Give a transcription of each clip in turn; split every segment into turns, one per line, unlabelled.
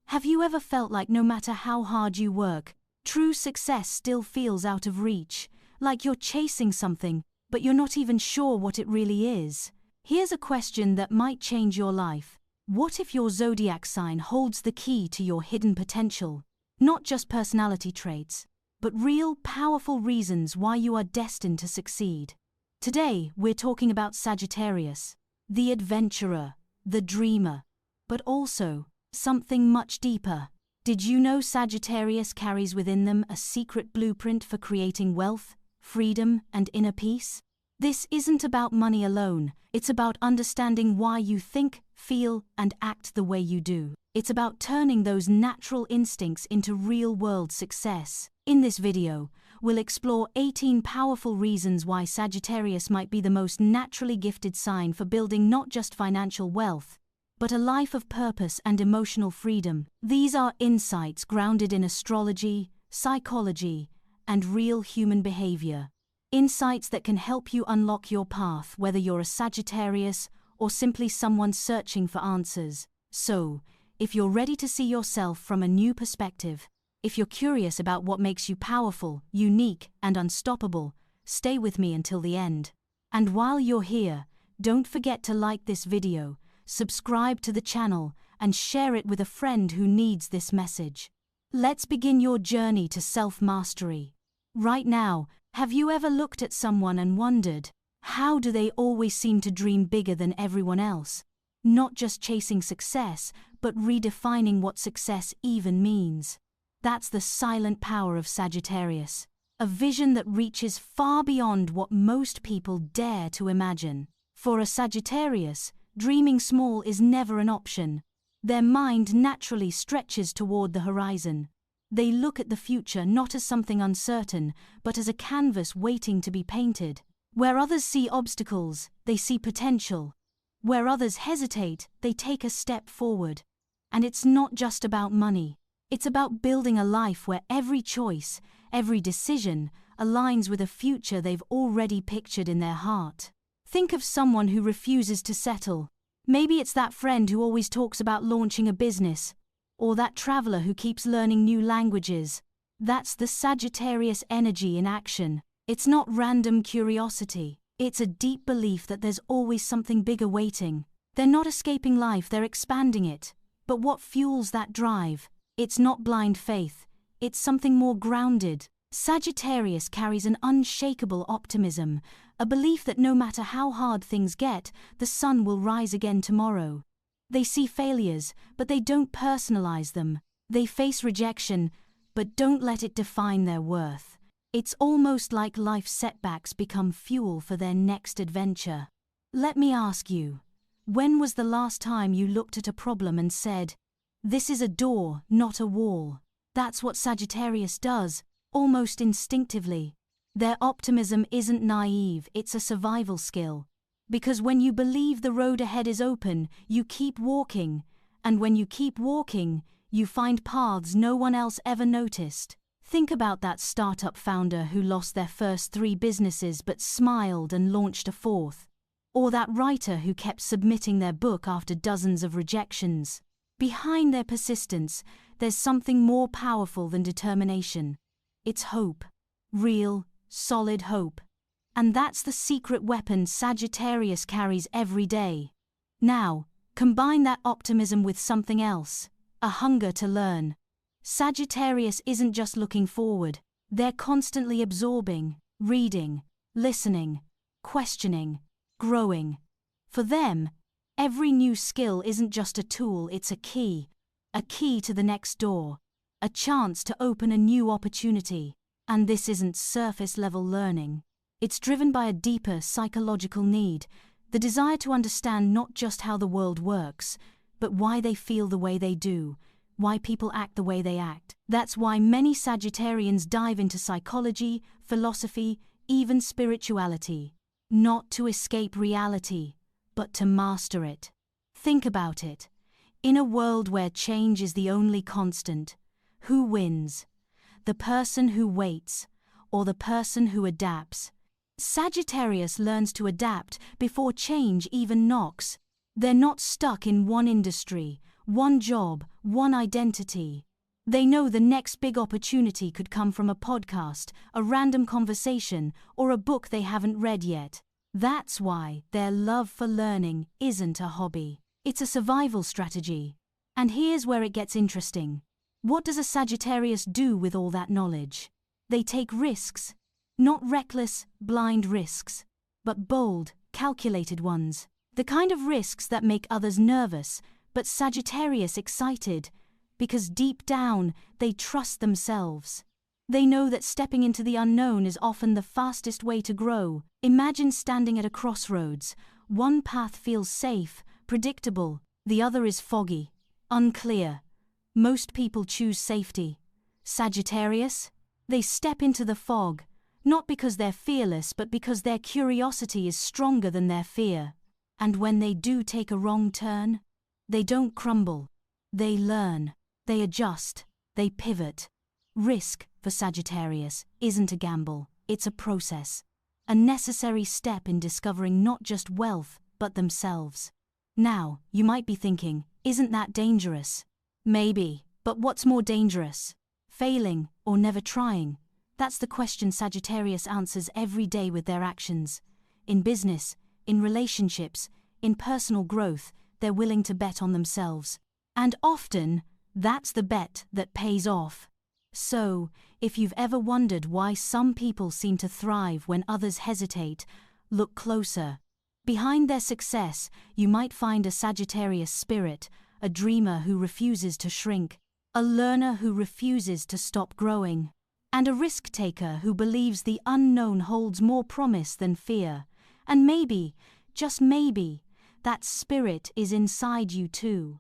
Have you ever felt like no matter how hard you work, true success still feels out of reach, like you're chasing something, but you're not even sure what it really is? Here's a question that might change your life. What if your zodiac sign holds the key to your hidden potential? Not just personality traits, but real, powerful reasons why you are destined to succeed. Today, we're talking about Sagittarius, the adventurer, the dreamer, but also something much deeper. Did you know Sagittarius carries within them a secret blueprint for creating wealth, freedom, and inner peace? This isn't about money alone, it's about understanding why you think, feel, and act the way you do. It's about turning those natural instincts into real-world success. In this video, we'll explore 18 powerful reasons why Sagittarius might be the most naturally gifted sign for building not just financial wealth, but a life of purpose and emotional freedom. These are insights grounded in astrology, psychology, and real human behavior. Insights that can help you unlock your path, whether you're a Sagittarius or simply someone searching for answers. So, if you're ready to see yourself from a new perspective, if you're curious about what makes you powerful, unique, and unstoppable, stay with me until the end. And while you're here, don't forget to like this video, subscribe to the channel, and share it with a friend who needs this message. Let's begin your journey to self-mastery. Right now, have you ever looked at someone and wondered, how do they always seem to dream bigger than everyone else? Not just chasing success, but redefining what success even means. That's the silent power of Sagittarius, a vision that reaches far beyond what most people dare to imagine. For a Sagittarius, dreaming small is never an option. Their mind naturally stretches toward the horizon. They look at the future not as something uncertain, but as a canvas waiting to be painted. Where others see obstacles, they see potential. Where others hesitate, they take a step forward. And it's not just about money. It's about building a life where every choice, every decision, aligns with a future they've already pictured in their heart. Think of someone who refuses to settle. Maybe it's that friend who always talks about launching a business, or that traveler who keeps learning new languages. That's the Sagittarius energy in action. It's not random curiosity. It's a deep belief that there's always something bigger waiting. They're not escaping life, they're expanding it. But what fuels that drive? It's not blind faith. It's something more grounded. Sagittarius carries an unshakable optimism, a belief that no matter how hard things get, the sun will rise again tomorrow. They see failures, but they don't personalize them. They face rejection, but don't let it define their worth. It's almost like life's setbacks become fuel for their next adventure. Let me ask you, when was the last time you looked at a problem and said, "This is a door, not a wall"? That's what Sagittarius does, almost instinctively. Their optimism isn't naive, it's a survival skill. Because when you believe the road ahead is open, you keep walking. And when you keep walking, you find paths no one else ever noticed. Think about that startup founder who lost their first 3 businesses but smiled and launched a 4th. Or that writer who kept submitting their book after dozens of rejections. Behind their persistence, there's something more powerful than determination. It's hope. Real, solid hope. And that's the secret weapon Sagittarius carries every day. Now, combine that optimism with something else, a hunger to learn. Sagittarius isn't just looking forward, they're constantly absorbing, reading, listening, questioning, growing. For them, every new skill isn't just a tool, it's a key to the next door, a chance to open a new opportunity. And this isn't surface-level learning. It's driven by a deeper psychological need, the desire to understand not just how the world works, but why they feel the way they do, why people act the way they act. That's why many Sagittarians dive into psychology, philosophy, even spirituality. Not to escape reality, but to master it. Think about it. In a world where change is the only constant, who wins? The person who waits, or the person who adapts? Sagittarius learns to adapt before change even knocks. They're not stuck in one industry, one job, one identity. They know the next big opportunity could come from a podcast, a random conversation, or a book they haven't read yet. That's why their love for learning isn't a hobby. It's a survival strategy. And here's where it gets interesting. What does a Sagittarius do with all that knowledge? They take risks. Not reckless, blind risks, but bold, calculated ones. The kind of risks that make others nervous, but Sagittarius excited, because deep down, they trust themselves. They know that stepping into the unknown is often the fastest way to grow. Imagine standing at a crossroads. One path feels safe, predictable, the other is foggy, unclear. Most people choose safety. Sagittarius? They step into the fog, not because they're fearless, but because their curiosity is stronger than their fear. And when they do take a wrong turn, they don't crumble. They learn. They adjust. They pivot. Risk, for Sagittarius, isn't a gamble, it's a process. A necessary step in discovering not just wealth, but themselves. Now, you might be thinking, isn't that dangerous? Maybe, but what's more dangerous? Failing, or never trying? That's the question Sagittarius answers every day with their actions. In business, in relationships, in personal growth, they're willing to bet on themselves. And often, that's the bet that pays off. So, if you've ever wondered why some people seem to thrive when others hesitate, look closer. Behind their success, you might find a Sagittarius spirit, a dreamer who refuses to shrink, a learner who refuses to stop growing, and a risk-taker who believes the unknown holds more promise than fear. And maybe, just maybe, that spirit is inside you too.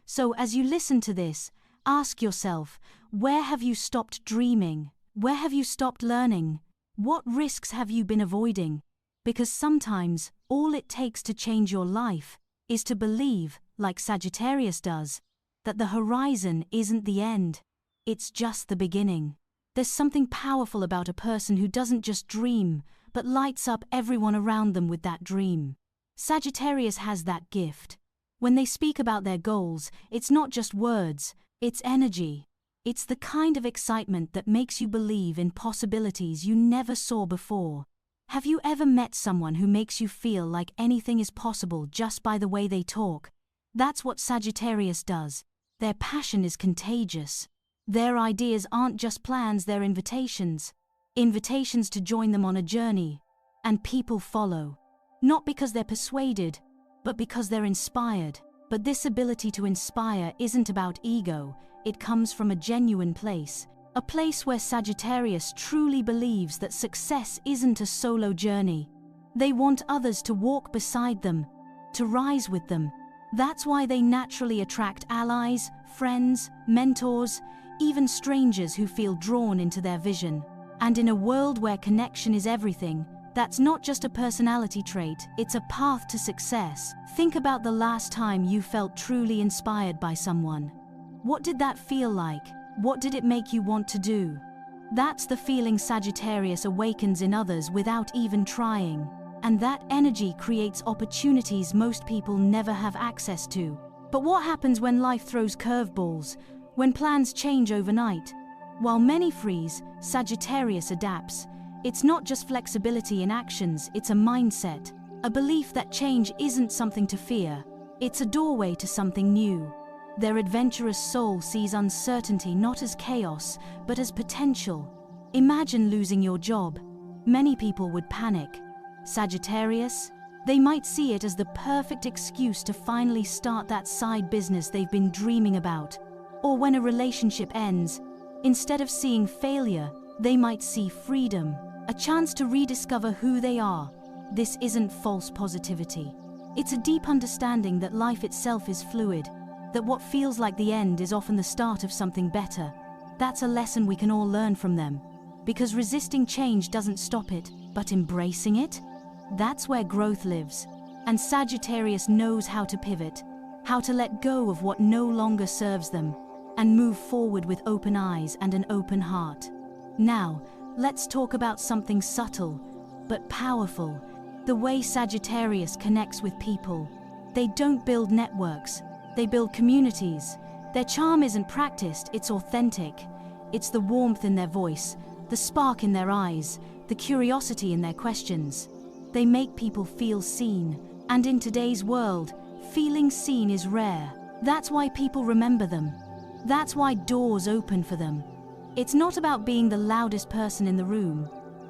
So as you listen to this, ask yourself, where have you stopped dreaming? Where have you stopped learning? What risks have you been avoiding? Because sometimes, all it takes to change your life is to believe, like Sagittarius does, that the horizon isn't the end. It's just the beginning. There's something powerful about a person who doesn't just dream, but lights up everyone around them with that dream. Sagittarius has that gift. When they speak about their goals, it's not just words, it's energy. It's the kind of excitement that makes you believe in possibilities you never saw before. Have you ever met someone who makes you feel like anything is possible just by the way they talk? That's what Sagittarius does. Their passion is contagious. Their ideas aren't just plans, they're invitations. Invitations to join them on a journey. And people follow. Not because they're persuaded, but because they're inspired. But this ability to inspire isn't about ego, it comes from a genuine place. A place where Sagittarius truly believes that success isn't a solo journey. They want others to walk beside them, to rise with them. That's why they naturally attract allies, friends, mentors, even strangers who feel drawn into their vision. And in a world where connection is everything, that's not just a personality trait, it's a path to success. Think about the last time you felt truly inspired by someone. What did that feel like? What did it make you want to do? That's the feeling Sagittarius awakens in others without even trying. And that energy creates opportunities most people never have access to. But what happens when life throws curveballs? When plans change overnight? While many freeze, Sagittarius adapts. It's not just flexibility in actions, it's a mindset. A belief that change isn't something to fear. It's a doorway to something new. Their adventurous soul sees uncertainty not as chaos, but as potential. Imagine losing your job. Many people would panic. Sagittarius? They might see it as the perfect excuse to finally start that side business they've been dreaming about. Or when a relationship ends, instead of seeing failure, they might see freedom. A chance to rediscover who they are. This isn't false positivity. It's a deep understanding that life itself is fluid, that what feels like the end is often the start of something better. That's a lesson we can all learn from them. Because resisting change doesn't stop it, but embracing it? That's where growth lives. And Sagittarius knows how to pivot, how to let go of what no longer serves them, and move forward with open eyes and an open heart. Now, let's talk about something subtle, but powerful. The way Sagittarius connects with people. They don't build networks. They build communities. Their charm isn't practiced, it's authentic. It's the warmth in their voice, the spark in their eyes, the curiosity in their questions. They make people feel seen. And in today's world, feeling seen is rare. That's why people remember them. That's why doors open for them. It's not about being the loudest person in the room.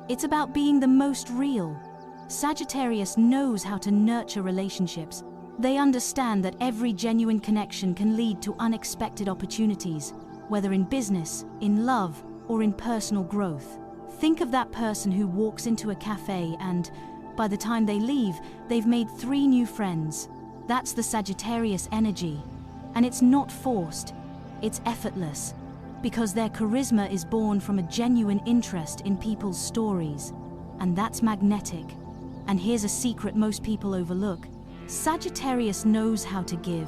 It's about being the most real. Sagittarius knows how to nurture relationships. They understand that every genuine connection can lead to unexpected opportunities, whether in business, in love, or in personal growth. Think of that person who walks into a cafe and, by the time they leave, they've made 3 new friends. That's the Sagittarius energy. And it's not forced, it's effortless, because their charisma is born from a genuine interest in people's stories. And that's magnetic. And here's a secret most people overlook. Sagittarius knows how to give,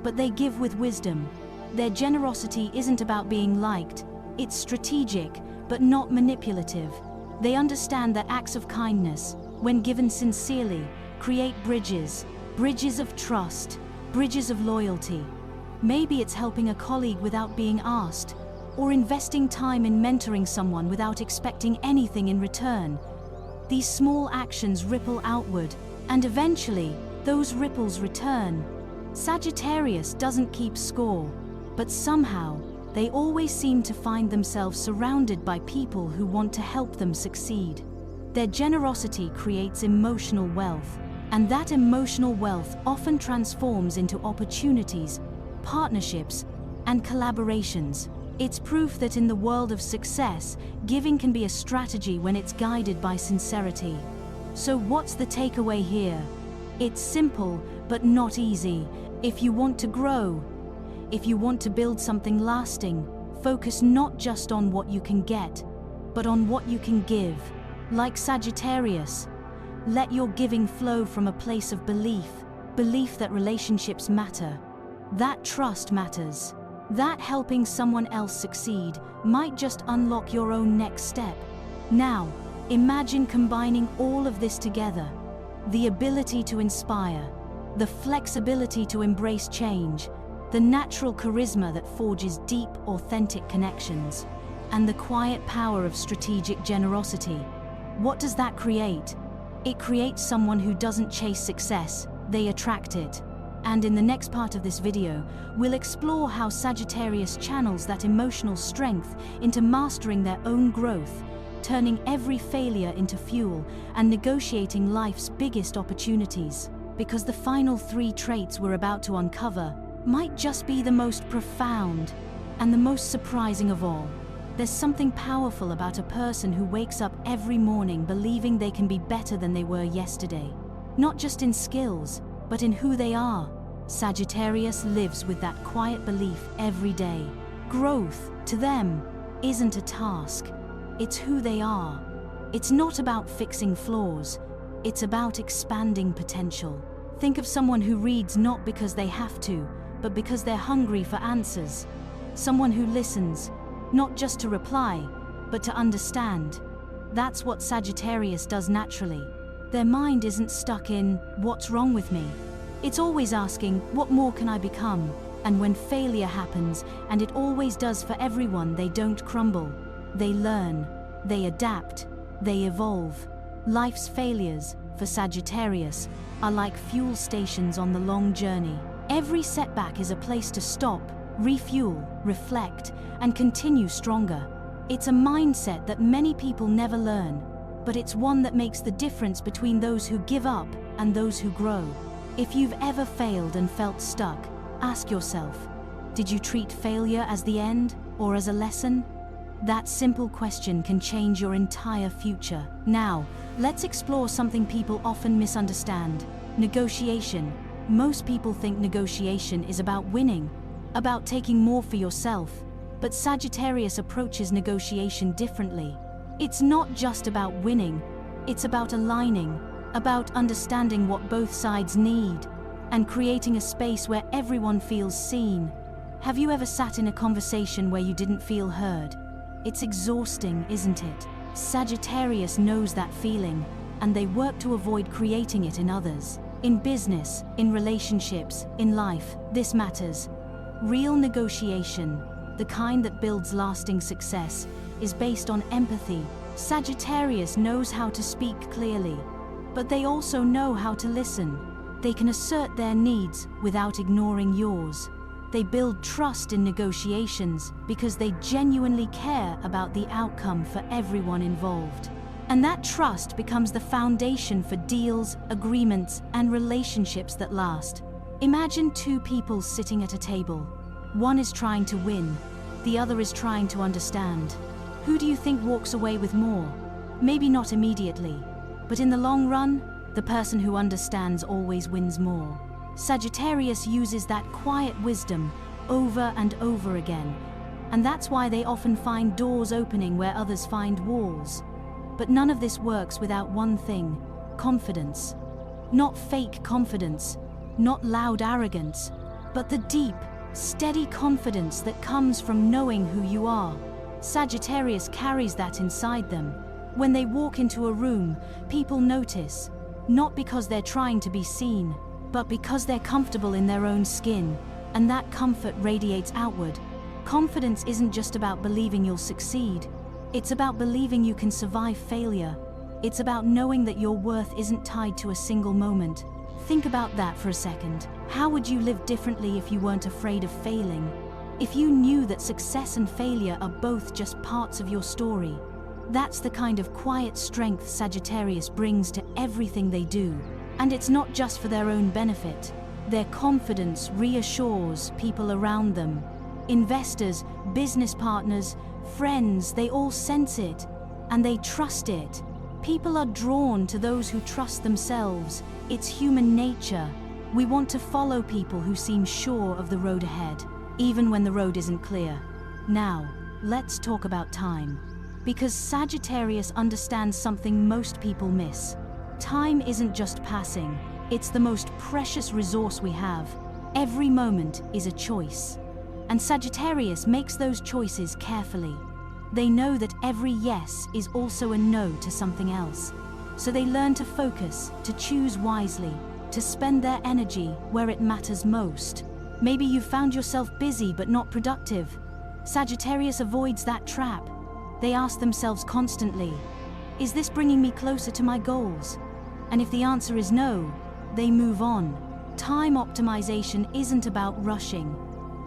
but they give with wisdom. Their generosity isn't about being liked, it's strategic, but not manipulative. They understand that acts of kindness, when given sincerely, create bridges of trust, bridges of loyalty. Maybe it's helping a colleague without being asked, or investing time in mentoring someone without expecting anything in return. These small actions ripple outward, and eventually, those ripples return. Sagittarius doesn't keep score, but somehow, they always seem to find themselves surrounded by people who want to help them succeed. Their generosity creates emotional wealth, and that emotional wealth often transforms into opportunities, partnerships, and collaborations. It's proof that in the world of success, giving can be a strategy when it's guided by sincerity. So what's the takeaway here? It's simple, but not easy. If you want to grow, if you want to build something lasting, focus not just on what you can get, but on what you can give. Like Sagittarius, let your giving flow from a place of belief that relationships matter, that trust matters, that helping someone else succeed might just unlock your own next step. Now, imagine combining all of this together. The ability to inspire, the flexibility to embrace change, the natural charisma that forges deep, authentic connections, and the quiet power of strategic generosity. What does that create? It creates someone who doesn't chase success, they attract it. And in the next part of this video, we'll explore how Sagittarius channels that emotional strength into mastering their own growth, turning every failure into fuel and negotiating life's biggest opportunities. Because the final 3 traits we're about to uncover might just be the most profound and the most surprising of all. There's something powerful about a person who wakes up every morning believing they can be better than they were yesterday. Not just in skills, but in who they are. Sagittarius lives with that quiet belief every day. Growth, to them, isn't a task. It's who they are. It's not about fixing flaws. It's about expanding potential. Think of someone who reads not because they have to, but because they're hungry for answers. Someone who listens, not just to reply, but to understand. That's what Sagittarius does naturally. Their mind isn't stuck in, what's wrong with me? It's always asking, what more can I become? And when failure happens, and it always does for everyone, they don't crumble. They learn, they adapt, they evolve. Life's failures, for Sagittarius, are like fuel stations on the long journey. Every setback is a place to stop, refuel, reflect, and continue stronger. It's a mindset that many people never learn, but it's one that makes the difference between those who give up and those who grow. If you've ever failed and felt stuck, ask yourself, did you treat failure as the end or as a lesson? That simple question can change your entire future. Now, let's explore something people often misunderstand: negotiation. Most people think negotiation is about winning, about taking more for yourself, but Sagittarius approaches negotiation differently. It's not just about winning, it's about aligning, about understanding what both sides need, and creating a space where everyone feels seen. Have you ever sat in a conversation where you didn't feel heard? It's exhausting, isn't it? Sagittarius knows that feeling, and they work to avoid creating it in others. In business, in relationships, in life, this matters. Real negotiation, the kind that builds lasting success, is based on empathy. Sagittarius knows how to speak clearly, but they also know how to listen. They can assert their needs without ignoring yours. They build trust in negotiations because they genuinely care about the outcome for everyone involved. And that trust becomes the foundation for deals, agreements, and relationships that last. Imagine two people sitting at a table. One is trying to win, the other is trying to understand. Who do you think walks away with more? Maybe not immediately, but in the long run, the person who understands always wins more. Sagittarius uses that quiet wisdom over and over again, and that's why they often find doors opening where others find walls. But none of this works without one thing: confidence. Not fake confidence, not loud arrogance, but the deep, steady confidence that comes from knowing who you are. Sagittarius carries that inside them. When they walk into a room, people notice, not because they're trying to be seen, but because they're comfortable in their own skin, and that comfort radiates outward. Confidence isn't just about believing you'll succeed. It's about believing you can survive failure. It's about knowing that your worth isn't tied to a single moment. Think about that for a second. How would you live differently if you weren't afraid of failing? If you knew that success and failure are both just parts of your story? That's the kind of quiet strength Sagittarius brings to everything they do. And it's not just for their own benefit. Their confidence reassures people around them. Investors, business partners, friends, they all sense it, and they trust it. People are drawn to those who trust themselves. It's human nature. We want to follow people who seem sure of the road ahead, even when the road isn't clear. Now, let's talk about time. Because Sagittarius understands something most people miss. Time isn't just passing, it's the most precious resource we have. Every moment is a choice. And Sagittarius makes those choices carefully. They know that every yes is also a no to something else. So they learn to focus, to choose wisely, to spend their energy where it matters most. Maybe you found yourself busy but not productive. Sagittarius avoids that trap. They ask themselves constantly, is this bringing me closer to my goals? And if the answer is no, they move on. Time optimization isn't about rushing.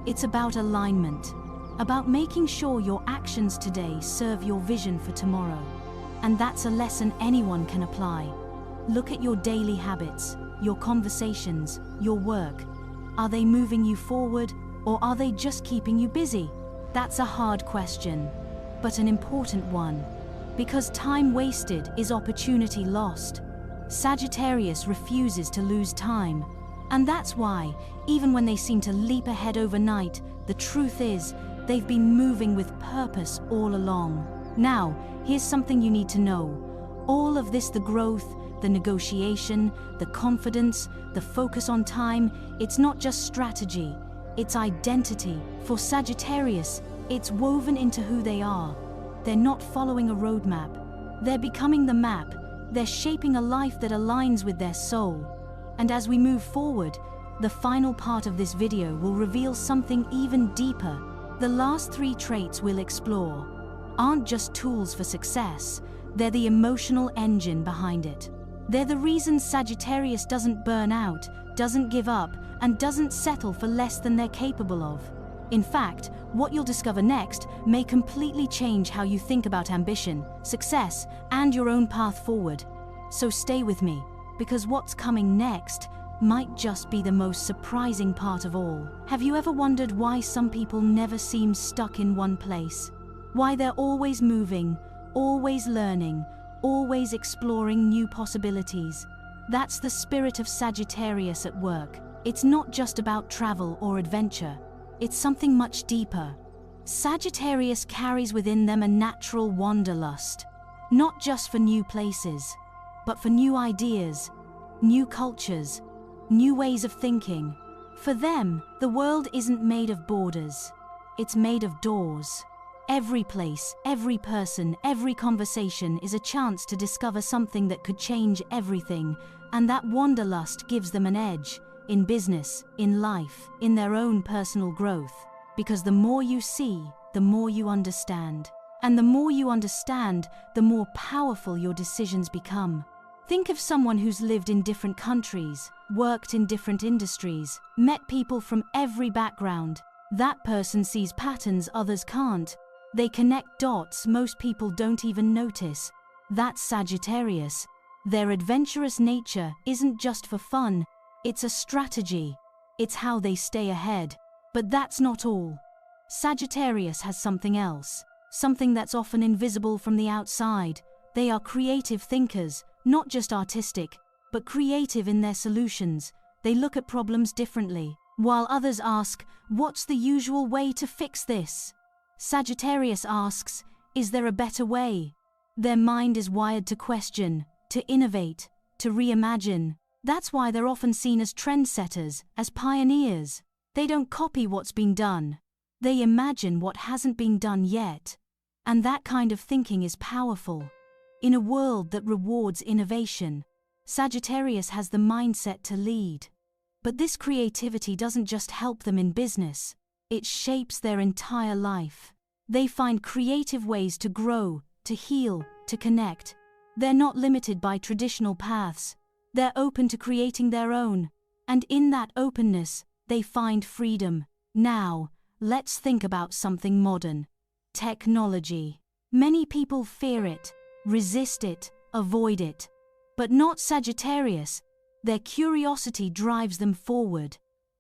It's about alignment, about making sure your actions today serve your vision for tomorrow. And that's a lesson anyone can apply. Look at your daily habits, your conversations, your work. Are they moving you forward, or are they just keeping you busy? That's a hard question, but an important one. Because time wasted is opportunity lost. Sagittarius refuses to lose time. And that's why, even when they seem to leap ahead overnight, the truth is, they've been moving with purpose all along. Now, here's something you need to know. All of this, the growth, the negotiation, the confidence, the focus on time, it's not just strategy, it's identity. For Sagittarius, it's woven into who they are. They're not following a roadmap. They're becoming the map. They're shaping a life that aligns with their soul. And as we move forward, the final part of this video will reveal something even deeper. The last 3 traits we'll explore aren't just tools for success, they're the emotional engine behind it. They're the reason Sagittarius doesn't burn out, doesn't give up, and doesn't settle for less than they're capable of. In fact, what you'll discover next may completely change how you think about ambition, success, and your own path forward. So stay with me, because what's coming next might just be the most surprising part of all. Have you ever wondered why some people never seem stuck in one place? Why they're always moving, always learning, always exploring new possibilities? That's the spirit of Sagittarius at work. It's not just about travel or adventure. It's something much deeper. Sagittarius carries within them a natural wanderlust, not just for new places, but for new ideas, new cultures, new ways of thinking. For them, the world isn't made of borders, it's made of doors. Every place, every person, every conversation is a chance to discover something that could change everything, and that wanderlust gives them an edge, in business, in life, in their own personal growth. Because the more you see, the more you understand. And the more you understand, the more powerful your decisions become. Think of someone who's lived in different countries, worked in different industries, met people from every background. That person sees patterns others can't. They connect dots most people don't even notice. That's Sagittarius. Their adventurous nature isn't just for fun, it's a strategy. It's how they stay ahead. But that's not all. Sagittarius has something else, something that's often invisible from the outside. They are creative thinkers, not just artistic, but creative in their solutions. They look at problems differently, while others ask, what's the usual way to fix this? Sagittarius asks, is there a better way? Their mind is wired to question, to innovate, to reimagine. That's why they're often seen as trendsetters, as pioneers. They don't copy what's been done. They imagine what hasn't been done yet. And that kind of thinking is powerful. In a world that rewards innovation, Sagittarius has the mindset to lead. But this creativity doesn't just help them in business. It shapes their entire life. They find creative ways to grow, to heal, to connect. They're not limited by traditional paths. They're open to creating their own. And in that openness, they find freedom. Now, let's think about something modern. Technology. Many people fear it, resist it, avoid it. But not Sagittarius. Their curiosity drives them forward.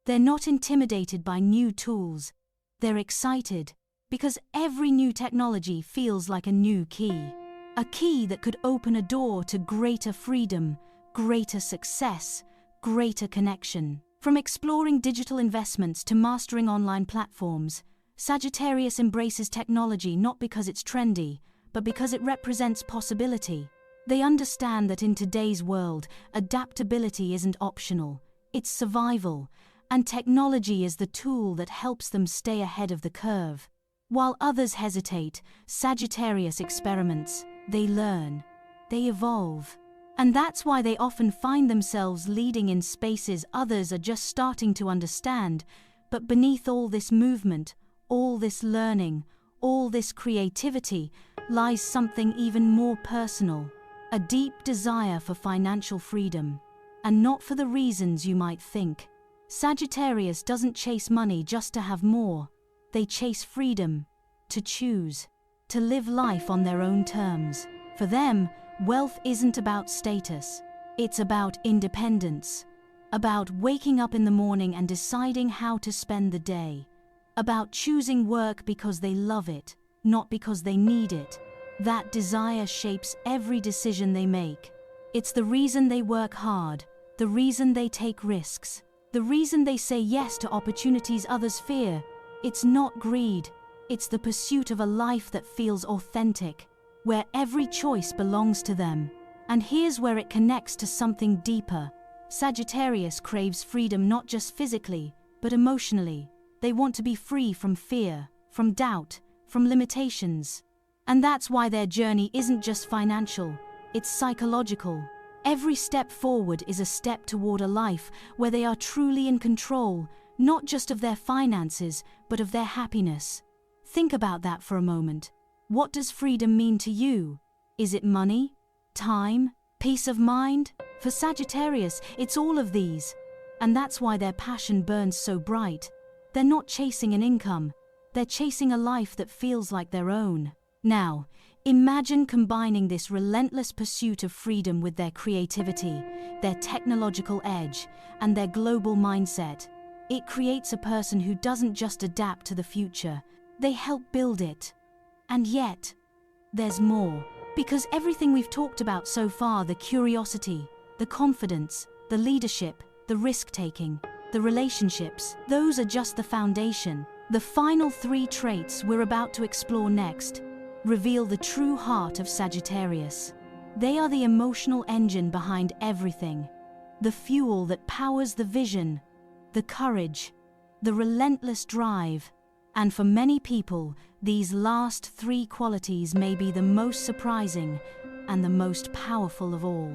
They're not intimidated by new tools. They're excited, because every new technology feels like a new key. A key that could open a door to greater freedom, greater success, greater connection. From exploring digital investments to mastering online platforms, Sagittarius embraces technology not because it's trendy, but because it represents possibility. They understand that in today's world, adaptability isn't optional, it's survival, and technology is the tool that helps them stay ahead of the curve. While others hesitate, Sagittarius experiments, they learn, they evolve. And that's why they often find themselves leading in spaces others are just starting to understand. But beneath all this movement, all this learning, all this creativity, lies something even more personal. A deep desire for financial freedom. And not for the reasons you might think. Sagittarius doesn't chase money just to have more. They chase freedom, to choose, to live life on their own terms. For them, wealth isn't about status. It's about independence. About waking up in the morning and deciding how to spend the day. About choosing work because they love it, not because they need it. That desire shapes every decision they make. It's the reason they work hard, the reason they take risks, the reason they say yes to opportunities others fear. It's not greed, it's the pursuit of a life that feels authentic, where every choice belongs to them. And here's where it connects to something deeper. Sagittarius craves freedom not just physically, but emotionally. They want to be free from fear, from doubt, from limitations. And that's why their journey isn't just financial, it's psychological. Every step forward is a step toward a life where they are truly in control, not just of their finances, but of their happiness. Think about that for a moment. What does freedom mean to you? Is it money? Time? Peace of mind? For Sagittarius, it's all of these. And that's why their passion burns so bright. They're not chasing an income. They're chasing a life that feels like their own. Now, imagine combining this relentless pursuit of freedom with their creativity, their technological edge, and their global mindset. It creates a person who doesn't just adapt to the future, they help build it. And yet, there's more. Because everything we've talked about so far, the curiosity, the confidence, the leadership, the risk-taking, the relationships, those are just the foundation. The final 3 traits we're about to explore next reveal the true heart of Sagittarius. They are the emotional engine behind everything, the fuel that powers the vision, the courage, the relentless drive. And for many people, These last three qualities may be the most surprising and the most powerful of all.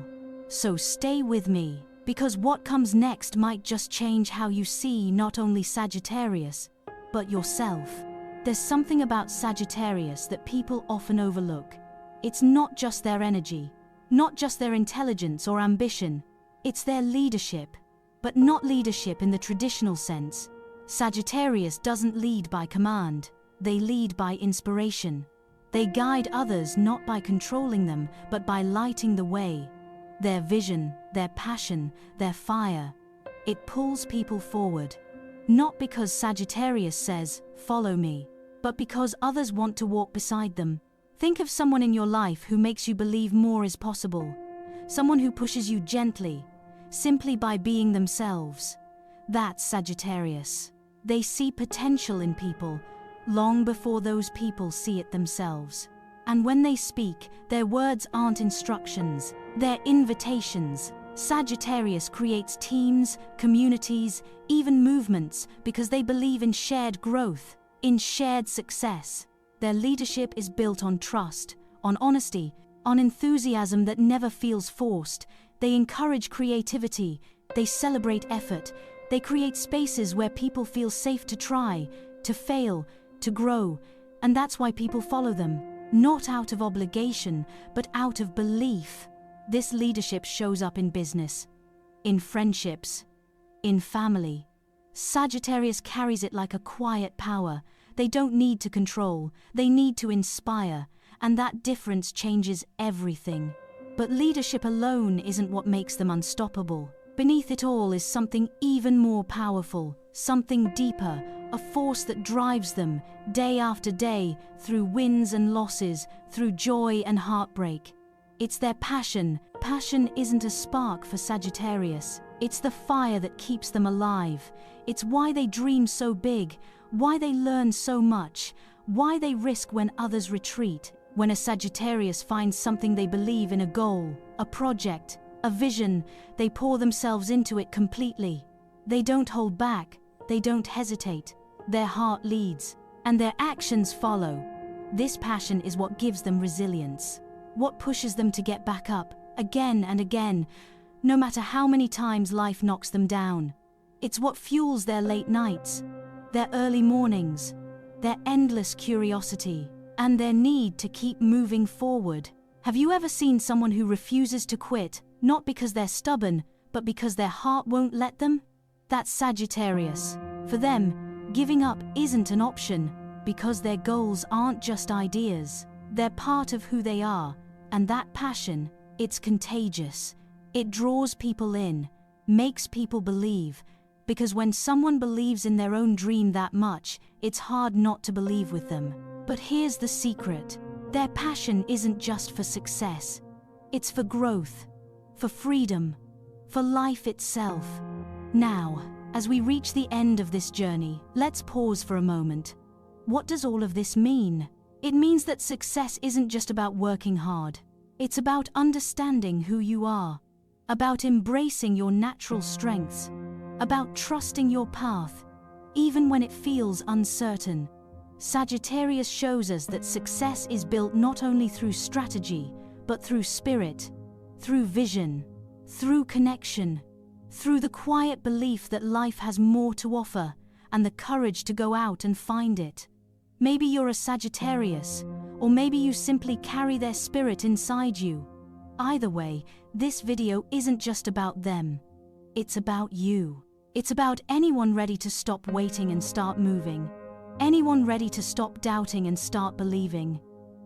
So stay with me, because what comes next might just change how you see not only Sagittarius, but yourself. There's something about Sagittarius that people often overlook. It's not just their energy, not just their intelligence or ambition, it's their leadership. But not leadership in the traditional sense. Sagittarius doesn't lead by command, they lead by inspiration. They guide others not by controlling them, but by lighting the way. Their vision, their passion, their fire, it pulls people forward. Not because Sagittarius says, "Follow me," but because others want to walk beside them. Think of someone in your life who makes you believe more is possible. Someone who pushes you gently, simply by being themselves. That's Sagittarius. They see potential in people long before those people see it themselves. And when they speak, their words aren't instructions, they're invitations. Sagittarius creates teams, communities, even movements because they believe in shared growth, in shared success. Their leadership is built on trust, on honesty, on enthusiasm that never feels forced. They encourage creativity, they celebrate effort, they create spaces where people feel safe to try, to fail, to grow, and that's why people follow them, not out of obligation, but out of belief. This leadership shows up in business, in friendships, in family. Sagittarius carries it like a quiet power. They don't need to control, they need to inspire, and that difference changes everything. But leadership alone isn't what makes them unstoppable. Beneath it all is something even more powerful, something deeper, a force that drives them, day after day, through wins and losses, through joy and heartbreak. It's their passion. Passion isn't a spark for Sagittarius. It's the fire that keeps them alive. It's why they dream so big, why they learn so much, why they risk when others retreat. When a Sagittarius finds something they believe in, a goal, a project, a vision, they pour themselves into it completely. They don't hold back, they don't hesitate. Their heart leads, and their actions follow. This passion is what gives them resilience, what pushes them to get back up, again and again, no matter how many times life knocks them down. It's what fuels their late nights, their early mornings, their endless curiosity, and their need to keep moving forward. Have you ever seen someone who refuses to quit, not because they're stubborn, but because their heart won't let them? That's Sagittarius. For them, giving up isn't an option, because their goals aren't just ideas. They're part of who they are, and that passion, it's contagious. It draws people in, makes people believe, because when someone believes in their own dream that much, it's hard not to believe with them. But here's the secret. Their passion isn't just for success. It's for growth, for freedom, for life itself. Now, as we reach the end of this journey, let's pause for a moment. What does all of this mean? It means that success isn't just about working hard. It's about understanding who you are, about embracing your natural strengths, about trusting your path, even when it feels uncertain. Sagittarius shows us that success is built not only through strategy, but through spirit, through vision, through connection, through the quiet belief that life has more to offer, and the courage to go out and find it. Maybe you're a Sagittarius, or maybe you simply carry their spirit inside you. Either way, this video isn't just about them. It's about you. It's about anyone ready to stop waiting and start moving. Anyone ready to stop doubting and start believing.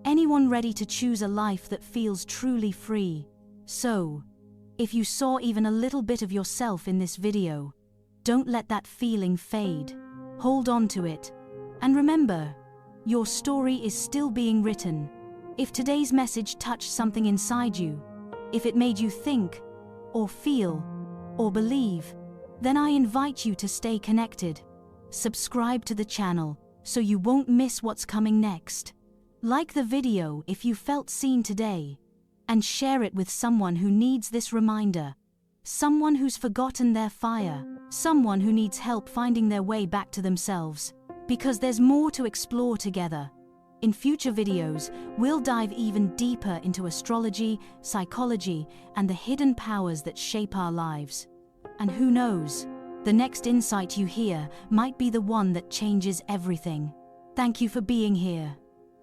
Anyone ready to choose a life that feels truly free. So, if you saw even a little bit of yourself in this video, don't let that feeling fade. Hold on to it. And remember, your story is still being written. If today's message touched something inside you, if it made you think, or feel, or believe, then I invite you to stay connected. Subscribe to the channel so you won't miss what's coming next. Like the video if you felt seen today, and share it with someone who needs this reminder. Someone who's forgotten their fire, someone who needs help finding their way back to themselves. Because there's more to explore together. In future videos, we'll dive even deeper into astrology, psychology, and the hidden powers that shape our lives. And who knows, the next insight you hear might be the one that changes everything. Thank you for being here.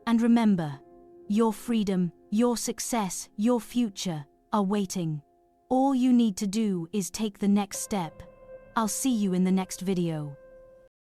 And remember, your freedom, your success, your future are waiting. All you need to do is take the next step. I'll see you in the next video.